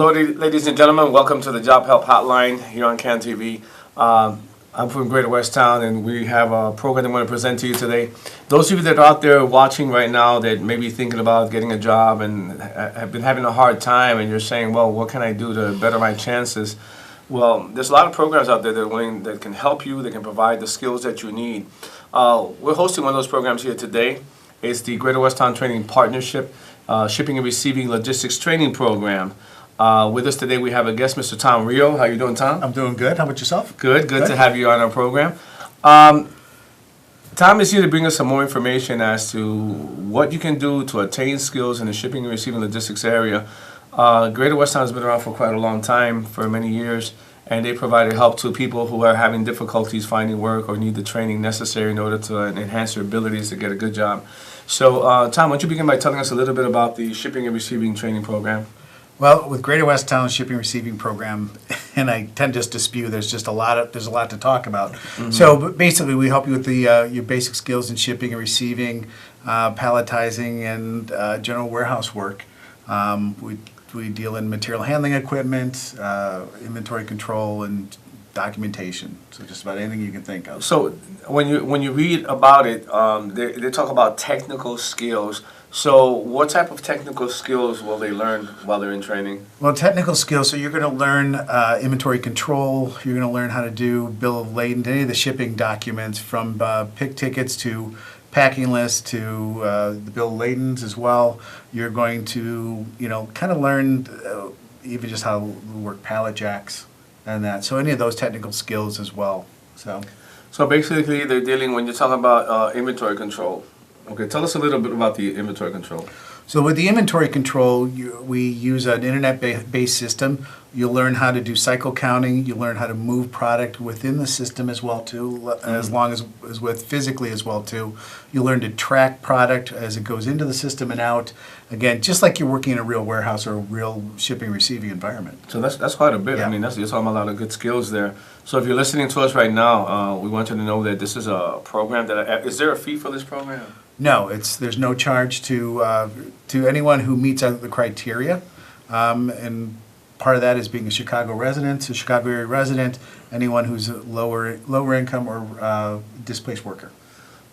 Hello, ladies and gentlemen. Welcome to the Job Help Hotline here on CAN TV. I'm from Greater West Town, and we have a program I want to present to you today. Those of you that are out there watching right now that may be thinking about getting a job and have been having a hard time, and you're saying, well, what can I do to better my chances? Well, there's a lot of programs out there that can help you, that can provide the skills that you need. We're hosting one of those programs here today. It's the Greater West Town Training Partnership Shipping and Receiving Logistics Training Program. With us today, we have a guest, Mr. Tom Rio. How you doing, Tom? I'm doing good. How about yourself? Good to have you on our program. Tom is here to bring us some more information as to what you can do to attain skills in the shipping and receiving logistics area. Greater West Town has been around for quite a long time, for many years, and they provided help to people who are having difficulties finding work or need the training necessary in order to enhance their abilities to get a good job. So, Tom, why don't you begin by telling us a little bit about the shipping and receiving training program? Well, with Greater West Town Shipping Receiving Program, and I tend just to spew, there's a lot to talk about. Mm-hmm. So but basically, we help you with the your basic skills in shipping and receiving, palletizing, and general warehouse work. We deal in material handling equipment, inventory control, and documentation. So just about anything you can think of. So when you read about it, they talk about technical skills. So what type of technical skills will they learn while they're in training? Well, technical skills, so you're going to learn inventory control, you're going to learn how to do bill of lading, any of the shipping documents from pick tickets to packing lists to the bill of ladings as well. You're going to, kind of learn even just how to work pallet jacks and that. So any of those technical skills as well. So basically they're dealing, when you're talking about inventory control. Okay, tell us a little bit about the inventory control. So with the inventory control, we use an internet-based system. You'll learn how to do cycle counting. You'll learn how to move product within the system as well too, as long as with physically as well too. You'll learn to track product as it goes into the system and out. Again, just like you're working in a real warehouse or a real shipping receiving environment. So that's quite a bit. Yeah. I mean, you're talking about a lot of good skills there. So if you're listening to us right now, we want you to know that this is a program is there a fee for this program? No, there's no charge to anyone who meets the criteria, and part of that is being a Chicago resident, a Chicago area resident, anyone who's a lower income or displaced worker.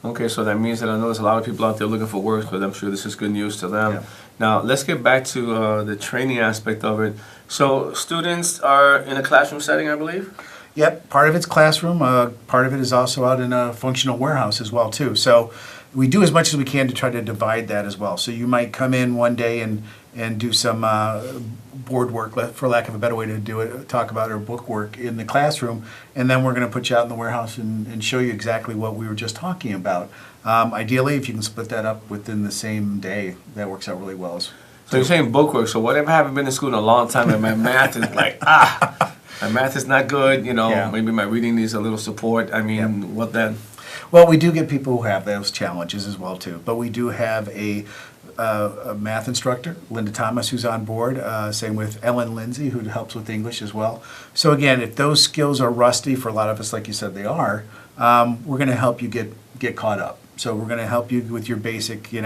Okay, so that means that I know there's a lot of people out there looking for work, but I'm sure this is good news to them. Yeah. Now let's get back to the training aspect of it. So students are in a classroom setting, I believe? Yep, part of it's classroom. Part of it is also out in a functional warehouse as well too. So we do as much as we can to try to divide that as well. So you might come in one day and do some board work, for lack of a better way to do it, talk about our book work in the classroom, and then we're going to put you out in the warehouse and show you exactly what we were just talking about. Ideally, if you can split that up within the same day, that works out really well. So you're saying book work. So whatever, I haven't been to school in a long time, and my math is like, my math is not good, yeah. Maybe my reading needs a little support. I mean, yep. What then? Well, we do get people who have those challenges as well too, but we do have a math instructor, Linda Thomas, who's on board, same with Ellen Lindsay, who helps with English as well. So again, if those skills are rusty, for a lot of us, like you said, they are, we're going to help you get caught up. So we're going to help you with your basic, you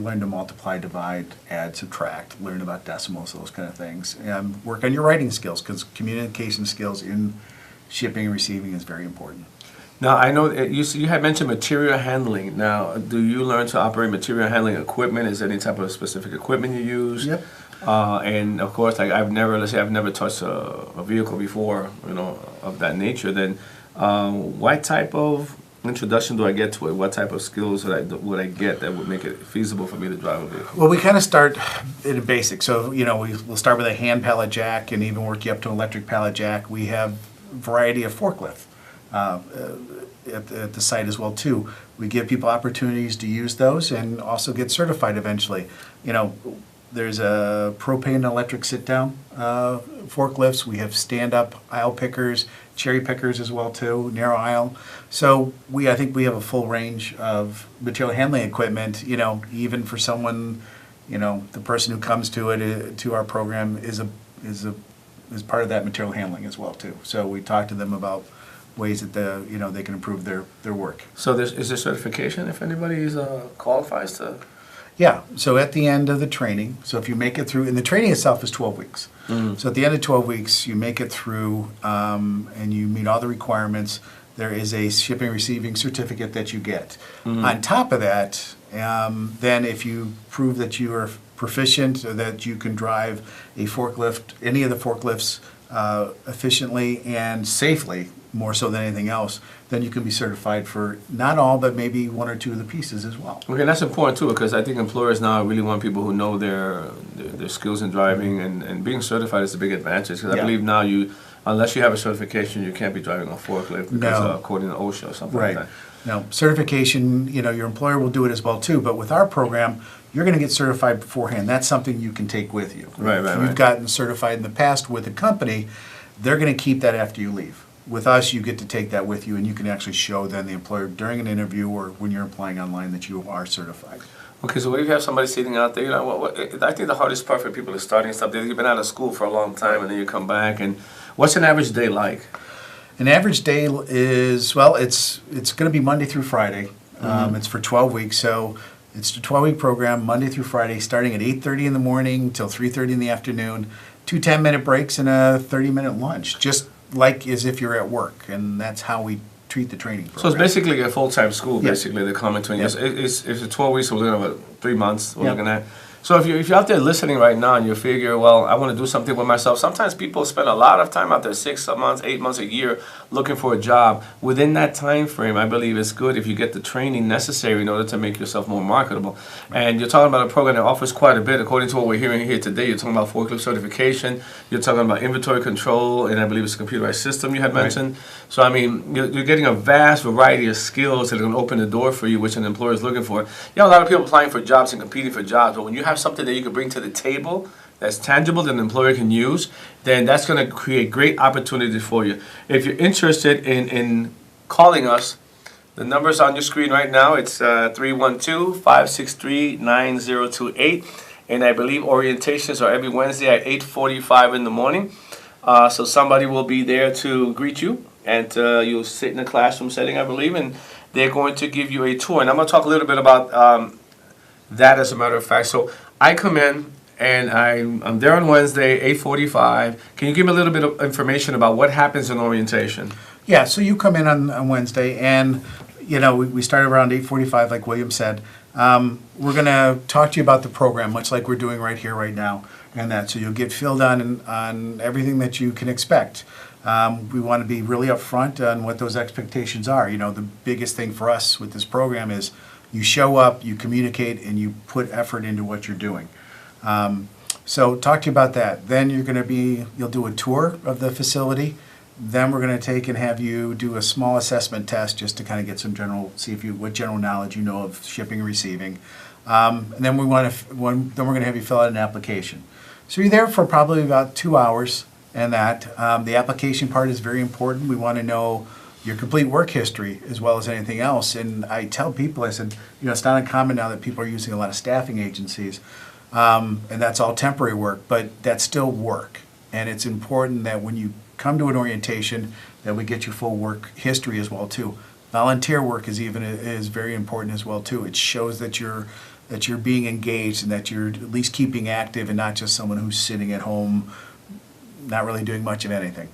learn to multiply, divide, add, subtract, learn about decimals, those kind of things. Work on your writing skills, because communication skills in shipping and receiving is very important. Now, I know you had mentioned material handling. Now, do you learn to operate material handling equipment? Is there any type of specific equipment you use? Yep. And of course, like I've never touched a vehicle before, of that nature. Then, what type of introduction do I get to it? What type of skills would I get that would make it feasible for me to drive a vehicle? Well, we kind of start in a basic. So, we'll start with a hand pallet jack and even work you up to an electric pallet jack. We have a variety of forklifts at the site as well too. We give people opportunities to use those and also get certified eventually. There's a propane and electric sit-down forklifts. We have stand-up aisle pickers, cherry pickers as well too, narrow aisle. So I think we have a full range of material handling equipment. Even for someone, the person who comes to our program is part of that material handling as well too. So we talk to them about ways that they can improve their work. So is there certification if anybody qualifies to? Yeah, so at the end of the training, so if you make it through, and the training itself is 12 weeks. So at the end of 12 weeks, you make it through and you meet all the requirements, there is a shipping receiving certificate that you get. On top of that, then if you prove that you are proficient or that you can drive a forklift, any of the forklifts efficiently and safely, more so than anything else, then you can be certified for not all, but maybe one or two of the pieces as well. Okay, that's important too, because I think employers now really want people who know their skills in driving, and being certified is a big advantage. Because I Yeah. believe now unless you have a certification, you can't be driving a forklift because No. according to OSHA or something Right. like that. Now, certification, your employer will do it as well too, but with our program, you're going to get certified beforehand. That's something you can take with you. Right, If right, you've right. gotten certified in the past with a company, they're going to keep that after you leave. With us, you get to take that with you, and you can actually show then the employer during an interview or when you're applying online that you are certified. Okay, so what if you have somebody sitting out there? I think the hardest part for people is starting stuff. They've been out of school for a long time, and then you come back. And what's an average day like? An average day is, well, it's going to be Monday through Friday. It's for 12 weeks, so it's a 12-week program, Monday through Friday, starting at 8:30 in the morning till 3:30 in the afternoon. 2 10-minute breaks and a 30-minute lunch, just like as if you're at work, and that's how we treat the training program. So it's basically a full-time school, Yeah. basically, they're coming to. Yeah. It's 12 weeks, so we're looking at 3 months, we're Yeah. looking at. So if you're out there listening right now and you figure, well, I want to do something with myself, sometimes people spend a lot of time out there, 6 months, 8 months, a year, looking for a job. Within that time frame, I believe it's good if you get the training necessary in order to make yourself more marketable. And you're talking about a program that offers quite a bit, according to what we're hearing here today. You're talking about forklift certification, you're talking about inventory control, and I believe it's a computerized system you had mentioned. So, I mean, you're getting a vast variety of skills that are going to open the door for you, which an employer is looking for. You have a lot of people applying for jobs and competing for jobs, but when you have something that you can bring to the table that's tangible that an employer can use, then that's going to create great opportunities for you. If you're interested in calling us, the number's on your screen right now. It's 312-563-9028. And I believe orientations are every Wednesday at 8:45 in the morning. So somebody will be there to greet you, and you'll sit in a classroom setting, I believe, and they're going to give you a tour. And I'm going to talk a little bit about that as a matter of fact. So I come in, and I'm there on Wednesday, 8:45. Can you give me a little bit of information about what happens in orientation? Yeah, so you come in on Wednesday, and we start around 8:45, like William said. We're going to talk to you about the program, much like we're doing right here, right now, and that. So you'll get filled on everything that you can expect. We want to be really upfront on what those expectations are. The biggest thing for us with this program is you show up, you communicate, and you put effort into what you're doing. So talk to you about that. Then you'll do a tour of the facility. Then we're going to take and have you do a small assessment test just to kind of get some see what general knowledge you know of shipping and receiving. And then we're going to have you fill out an application. So you're there for probably about 2 hours, and that the application part is very important. We want to know your complete work history as well as anything else. And I tell people, I said, it's not uncommon now that people are using a lot of staffing agencies, and that's all temporary work, but that's still work. And it's important that when you come to an orientation that we get your full work history as well too. Volunteer work is very important as well too. It shows that you're being engaged and that you're at least keeping active and not just someone who's sitting at home not really doing much of anything.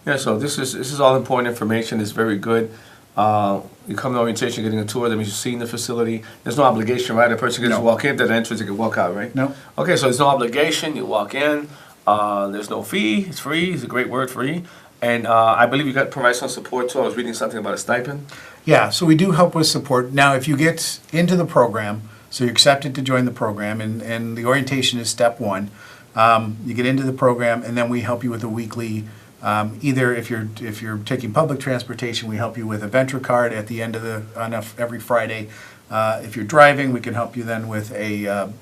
Yeah, so this is all important information. It's very good. You come to orientation, getting a tour, that means you've seen the facility. There's no obligation, right? A person can just walk in, that entrance, they can walk out, right? No. Okay, so there's no obligation. You walk in. There's no fee. It's free. It's a great word, free. And I believe you provide some support too. I was reading something about a stipend. Yeah, so we do help with support. Now, if you get into the program, so you're accepted to join the program, and the orientation is step one. You get into the program, and then we help you with a weekly. Either if you're taking public transportation, we help you with a Venture card at the end of every Friday. If you're driving, we can help you then with a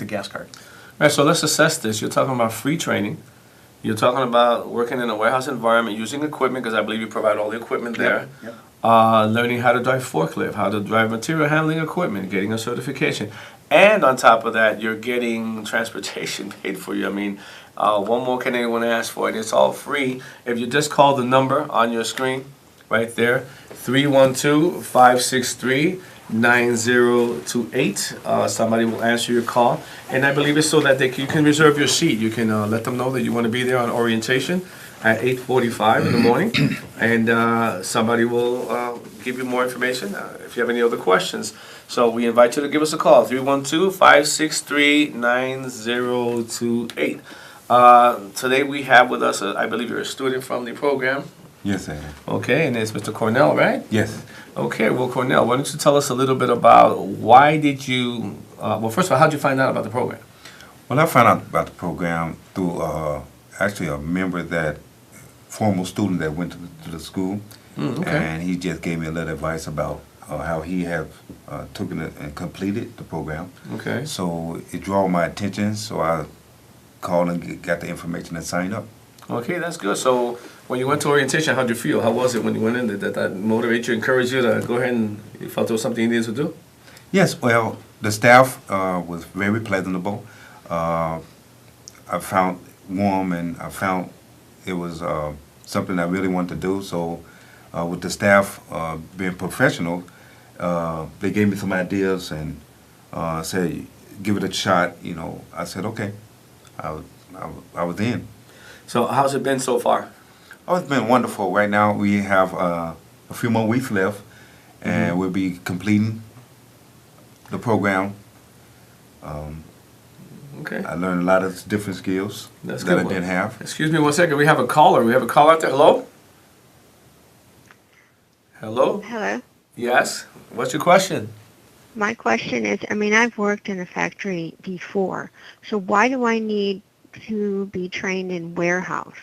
gas card. All right, so let's assess this. You're talking about free training. You're talking about working in a warehouse environment, using equipment, because I believe you provide all the equipment there. Yep. Learning how to drive forklift, how to drive material handling equipment, getting a certification. And on top of that, you're getting transportation paid for you. I mean, what more can anyone ask for? And it's all free. If you just call the number on your screen right there, 312-563 9028. Somebody will answer your call. And I believe it's so that you can reserve your seat. You can let them know that you want to be there on orientation at 8:45 in the morning. And somebody will give you more information if you have any other questions. So we invite you to give us a call, 312-563-9028. Today we have with us, I believe you're a student from the program. Yes, I am. Okay, and it's Mr. Cornell, right? Yes. Okay, well, Cornell, why don't you tell us a little bit about why did you, well, first of all, how did you find out about the program? Well, I found out about the program through actually a member that, former student that went to the school. Okay. And he just gave me a little advice about how he have taken it and completed the program. Okay. So it drew my attention, so I called and got the information and signed up. Okay, that's good. So when you went to orientation, how'd you feel? How was it when you went in? Did that motivate you, encourage you to go ahead and you felt there was something you needed to do? Yes, well, the staff was very pleasantable. I found warm, and I found it was something I really wanted to do. So with the staff being professional, they gave me some ideas and said, give it a shot. You know, I said, okay. I was in. So how's it been so far? Oh, it's been wonderful. Right now we have a few more weeks left, and we'll be completing the program. Okay. I learned a lot of different skills That's that good. I didn't have. Excuse me one second. We have a caller. We have a caller out there. Hello? Hello? Hello. Yes? What's your question? My question is, I've worked in a factory before, so why do I need to be trained in warehouse?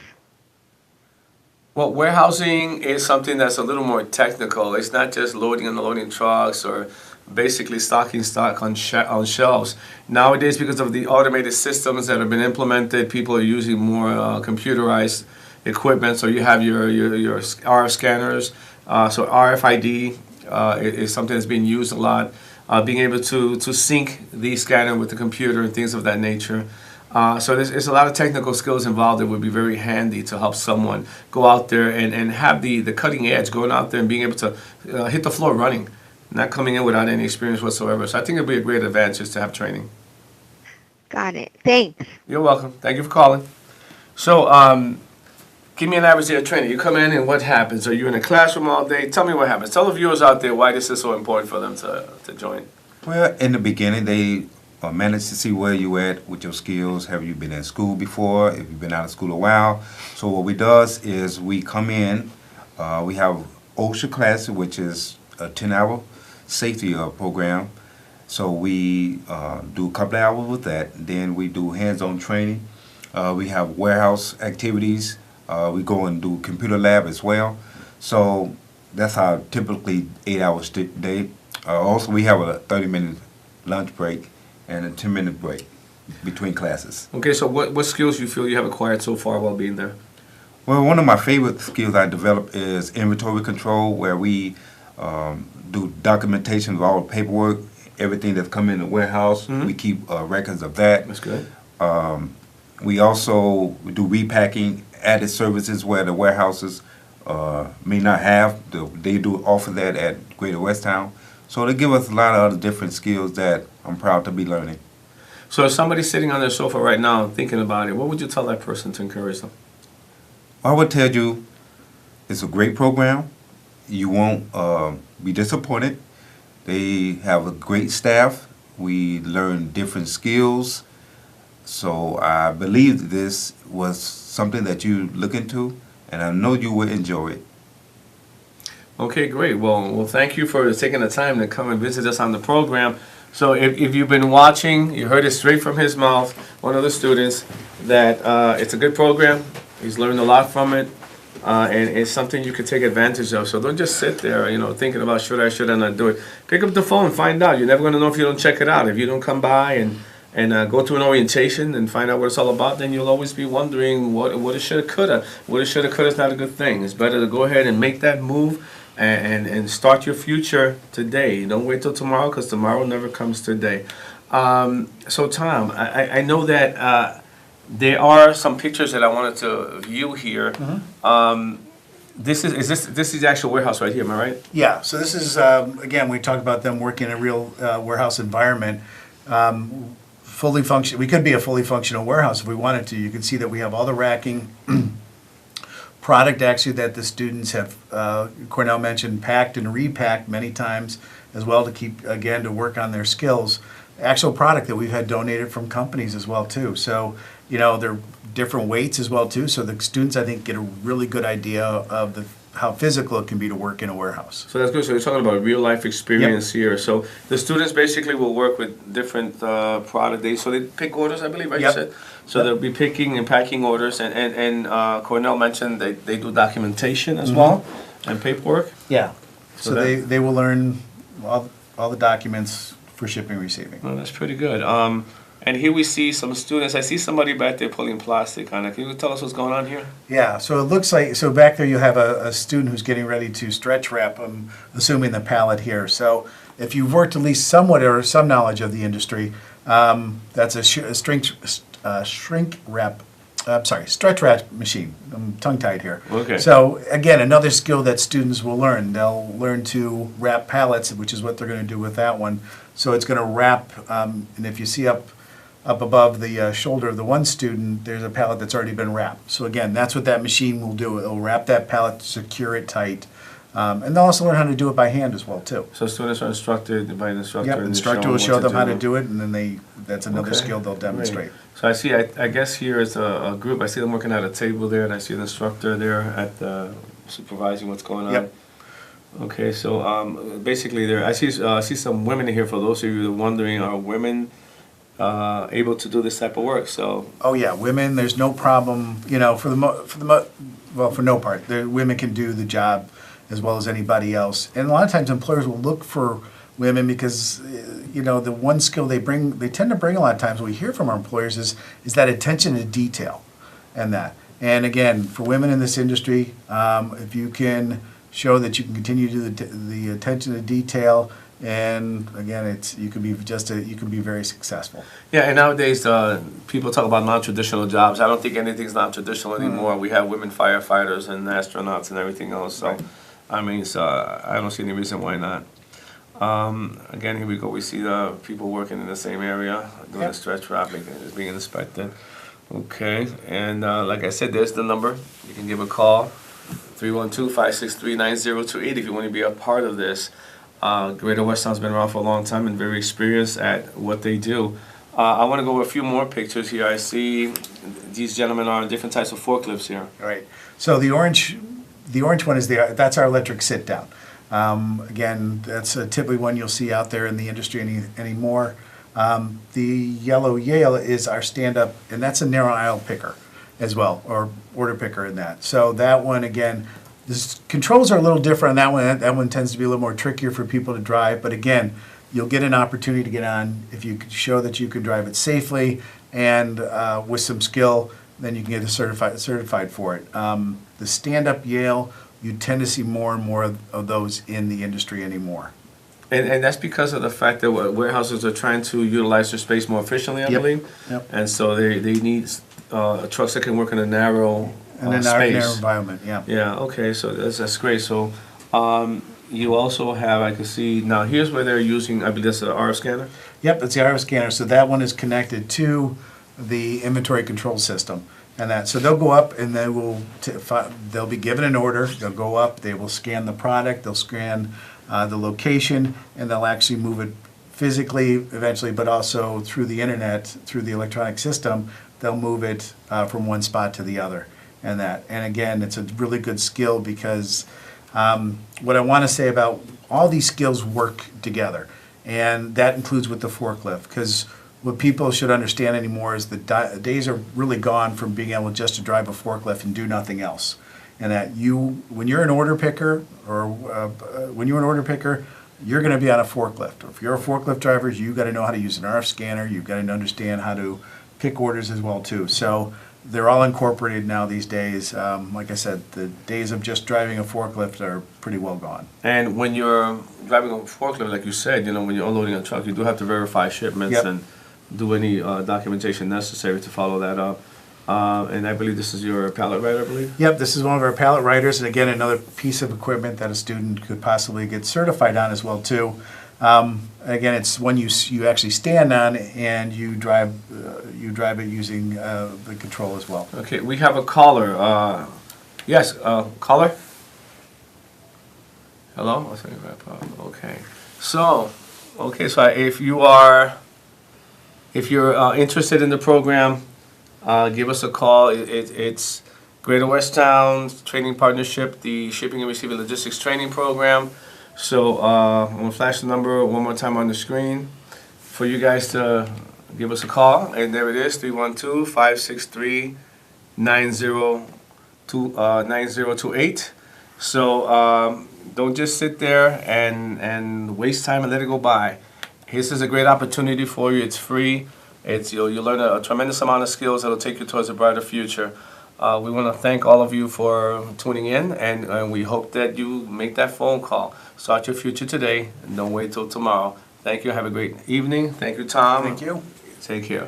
Well, warehousing is something that's a little more technical. It's not just loading and unloading trucks or basically stocking stock on shelves. Nowadays, because of the automated systems that have been implemented, people are using more computerized equipment. So you have your RF scanners. So RFID is something that's being used a lot. Being able to sync the scanner with the computer and things of that nature. So there's a lot of technical skills involved that would be very handy to help someone go out there and have the cutting edge, going out there and being able to hit the floor running, not coming in without any experience whatsoever. So I think it'd be a great advantage to have training. Got it. Thanks. You're welcome. Thank you for calling. So give me an average day of training. You come in and what happens? Are you in a classroom all day? Tell me what happens. Tell the viewers out there why this is so important for them to join. Well, in the beginning, they manage to see where you at with your skills. Have you been in school before? If you've been out of school a while. So what we does is we come in. We have OSHA class, which is a 10-hour safety program. So we do a couple of hours with that. Then we do hands-on training. We have warehouse activities. We go and do computer lab as well. So that's our typically 8-hour day. Also, we have a 30-minute lunch break and a 10-minute break between classes. Okay, so what skills you feel you have acquired so far while being there? Well, one of my favorite skills I developed is inventory control, where we do documentation of all the paperwork, everything that's come in the warehouse. We keep records of that. That's good. We also do repacking, added services where the warehouses may not have. They do offer that at Greater Westtown. So they give us a lot of other different skills that I'm proud to be learning. So if somebody's sitting on their sofa right now thinking about it, what would you tell that person to encourage them? I would tell you it's a great program. You won't be disappointed. They have a great staff. We learn different skills. So I believe this was something that you look into, and I know you will enjoy it. Okay, great. Well, thank you for taking the time to come and visit us on the program. So if you've been watching, you heard it straight from his mouth, one of the students, that it's a good program. He's learned a lot from it, and it's something you can take advantage of. So don't just sit there, thinking about should I not do it. Pick up the phone, find out. You're never going to know if you don't check it out. If you don't come by and go to an orientation and find out what it's all about, then you'll always be wondering what it shoulda, coulda. What it shoulda, coulda is not a good thing. It's better to go ahead and make that move and start your future today. Don't wait till tomorrow, because tomorrow never comes today. So Tom, I know that there are some pictures that I wanted to view here. this is the actual warehouse right here, am I right? Yeah, so this is, again, we talk about them working in a real warehouse environment. Fully function, we could be a fully functional warehouse if we wanted to. You can see that we have all the racking, product actually that the students have, Cornell mentioned, packed and repacked many times as well to keep, again, to work on their skills. Actual product that we've had donated from companies as well too. So, you know, they're different weights as well too. So the students, I think, get a really good idea of how physical it can be to work in a warehouse. So that's good. So you're talking about real life experience here. So the students basically will work with different product. So they pick orders, I believe, right? Yep. You said. So they'll be picking and packing orders, and Cornell mentioned they do documentation as well and paperwork. Yeah. So So that- they will learn all the documents for shipping and receiving. Well, that's pretty good. And here we see some students. I see somebody back there pulling plastic on it. Can you tell us what's going on here? Yeah, so it looks like, so back there you have a student who's getting ready to stretch wrap, I'm assuming the pallet here. So if you've worked at least somewhat or some knowledge of the industry, that's a shrink wrap, stretch wrap machine. I'm tongue-tied here. Okay. So again, another skill that students will learn. They'll learn to wrap pallets, which is what they're going to do with that one. So it's going to wrap, and if you see up above the shoulder of the one student, there's a pallet that's already been wrapped. So again, that's what that machine will do. It'll wrap that pallet, secure it tight, and they'll also learn how to do it by hand as well too. So students are instructed by an instructor. Yep, and they instructor will show what them how to do it, and then that's another Okay, skill they'll demonstrate. great. So I see. I guess here is a group. I see them working at a table there, and I see an instructor there at supervising what's going on. Yep. Okay, so basically, there I see some women in here. For those of you that are wondering, are women able to do this type of work? So Oh yeah, women, there's no problem, you know, for no part, the women can do the job as well as anybody else. And a lot of times employers will look for women because, you know, the one skill they tend to bring a lot of times, what we hear from our employers is that attention to detail and that. And again, for women in this industry, if you can show that you can continue to do the attention to detail, and again, you can be very successful. yeah, and nowadays people talk about non-traditional jobs. I don't think anything's non-traditional anymore. We have women firefighters and astronauts and everything else. So, Right. I mean, I don't see any reason why not. Again, here we go. We see the people working in the same area doing the Yep. stretch wrapping is being inspected. Okay, and like I said, there's the number. You can give a call, 312-563-9028 if you want to be a part of this. Greater Westtown's been around for a long time and very experienced at what they do. I want to go over a few more pictures here. I see these gentlemen are on different types of forklifts here. All right. So the orange one that's our electric sit down. Again, that's typically one you'll see out there in the industry anymore. The yellow Yale is our stand-up, and that's a narrow aisle picker as well, or order picker in that. So that one, again, the controls are a little different on that one. That one tends to be a little more trickier for people to drive, but again, you'll get an opportunity to get on if you could show that you can drive it safely and with some skill, then you can get certified for it. The stand-up Yale, you tend to see more and more of those in the industry anymore. And that's because of the fact that warehouses are trying to utilize their space more efficiently, I Yep. believe. Yep. And so they need trucks that can work in a narrow And in our space. narrow environment, yeah. Yeah, okay, so that's great. So you also have, I can see, now here's where they're using, I believe that's an RF scanner? Yep, it's the RF scanner, so that one is connected to the inventory control system. And that, so they'll go up and they'll be given an order, they'll go up, they will scan the product, they'll scan the location, and they'll actually move it physically eventually, but also through the internet, through the electronic system, they'll move it from one spot to the other. And again, it's a really good skill because what I want to say about all these skills work together, and that includes with the forklift, because what people should understand anymore is the days are really gone from being able just to drive a forklift and do nothing else. And that when you're an order picker, you're going to be on a forklift. Or if you're a forklift driver, you got to know how to use an RF scanner. You've got to understand how to pick orders as well too. So they're all incorporated now these days. Like I said, the days of just driving a forklift are pretty well gone. And when you're driving a forklift, like you said, when you're unloading a truck, you do have to verify shipments Yep. and do any documentation necessary to follow that up. And I believe this is your pallet writer, I believe? Yep, this is one of our pallet writers, and again, another piece of equipment that a student could possibly get certified on as well too. Again, it's one you actually stand on, and you drive it using the control as well. Okay, we have a caller. Yes, caller? Hello? Okay. So, if you're interested in the program, give us a call. It's Greater West Town Training Partnership, the Shipping and Receiving Logistics Training Program. So I'm going to flash the number one more time on the screen for you guys to give us a call. And there it is, 312-563-9028. So don't just sit there and waste time and let it go by. This is a great opportunity for you. It's free. You'll learn a tremendous amount of skills that'll take you towards a brighter future. We want to thank all of you for tuning in, and we hope that you make that phone call. Start your future today, and don't wait till tomorrow. Thank you. Have a great evening. Thank you, Tom. Thank you. Take care.